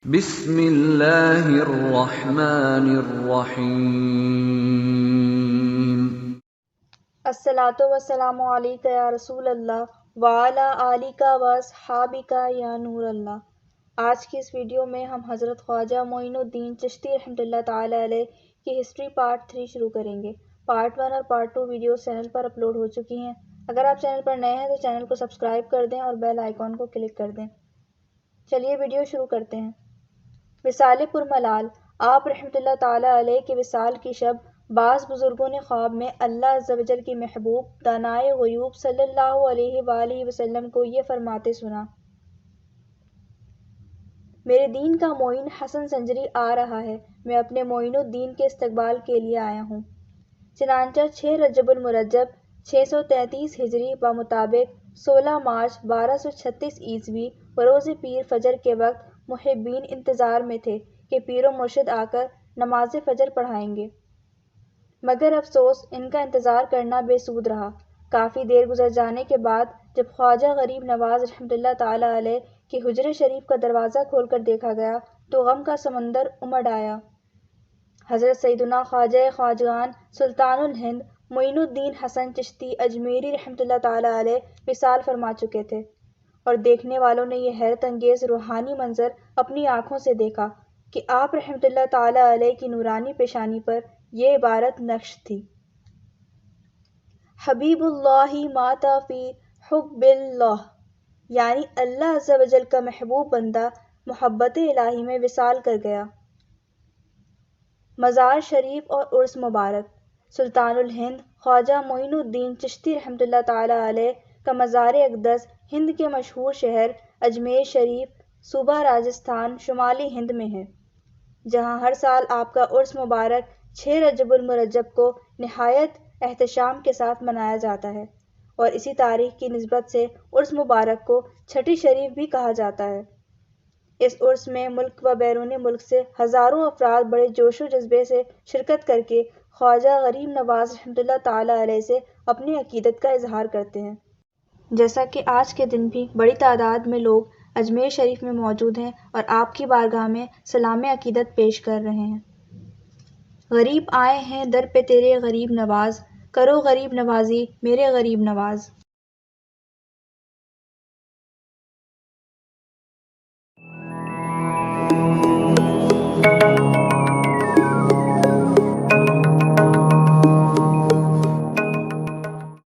بسم اللہ الرحمن الرحیم۔ الصلاۃ والسلام علیک یا رسول اللہ وعلی آلک واصحابک یا نور اللہ۔ آج کی اس ویڈیو میں ہم حضرت خواجہ معین الدین چشتی رحمۃ اللہ تعالی علیہ کی ہسٹری پارٹ 3 شروع کریں گے۔ پارٹ 1 اور پارٹ 2 ویڈیوز چینل پر اپلوڈ ہو چکی ہیں۔ اگر آپ چینل پر نئے ہیں تو چینل کو سبسکرائب کر دیں اور بیل آئیکن کو کلک کر دیں۔ چلیے ویڈیو شروع کرتے ہیں۔ وصال پرملال۔ آپ رحمۃ اللہ تعالی علیہ کے وصال کی شب بعض بزرگوں نے خواب میں اللہ عز و جل کی محبوب دانائے غیوب صلی اللہ علیہ وآلہ وسلم کو یہ فرماتے سنا: میرے دین کا معین حسن سنجری آ رہا ہے، میں اپنے معین الدین کے استقبال کے لیے آیا ہوں۔ چنانچہ 6 رجب المرجب 633 ہجری بمطابق 16 مارچ 1236 عیسوی بروز پیر فجر کے وقت محبین انتظار میں تھے کہ پیر و مرشد آ کر نماز فجر پڑھائیں گے، مگر افسوس ان کا انتظار کرنا بے سود رہا۔ کافی دیر گزر جانے کے بعد جب خواجہ غریب نواز رحمۃ اللہ تعالی علیہ کے حجرے شریف کا دروازہ کھول کر دیکھا گیا تو غم کا سمندر امڈ آیا۔ حضرت سیدنا خواجہ خواجگان سلطان الہند معین الدین حسن چشتی اجمیری رحمۃ اللہ تعالی علیہ وصال فرما چکے تھے، اور دیکھنے والوں نے یہ حیرت انگیز روحانی منظر اپنی آنکھوں سے دیکھا کہ آپ رحمۃ اللہ تعالی علیہ کی نورانی پیشانی پر یہ عبارت نقش تھی: حبیب اللہ مات فی حب اللہ، یعنی اللہ عز و جل کا محبوب بندہ محبت الہی میں وصال کر گیا۔ مزار شریف اور عرس مبارک۔ سلطان الہند خواجہ معین الدین چشتی رحمۃ اللہ تعالی علیہ کا مزار اقدس ہند کے مشہور شہر اجمیر شریف، صوبہ راجستھان، شمالی ہند میں ہے، جہاں ہر سال آپ کا عرس مبارک 6 رجب المرجب کو نہایت احتشام کے ساتھ منایا جاتا ہے، اور اسی تاریخ کی نسبت سے عرس مبارک کو چھٹی شریف بھی کہا جاتا ہے۔ اس عرس میں ملک و بیرون ملک سے ہزاروں افراد بڑے جوش و جذبے سے شرکت کر کے خواجہ غریب نواز رحمۃ اللہ تعالی علیہ سے اپنی عقیدت کا اظہار کرتے ہیں۔ جیسا کہ آج کے دن بھی بڑی تعداد میں لوگ اجمیر شریف میں موجود ہیں اور آپ کی بارگاہ میں سلام عقیدت پیش کر رہے ہیں۔ غریب آئے ہیں در پہ تیرے غریب نواز، کرو غریب نوازی میرے غریب نواز۔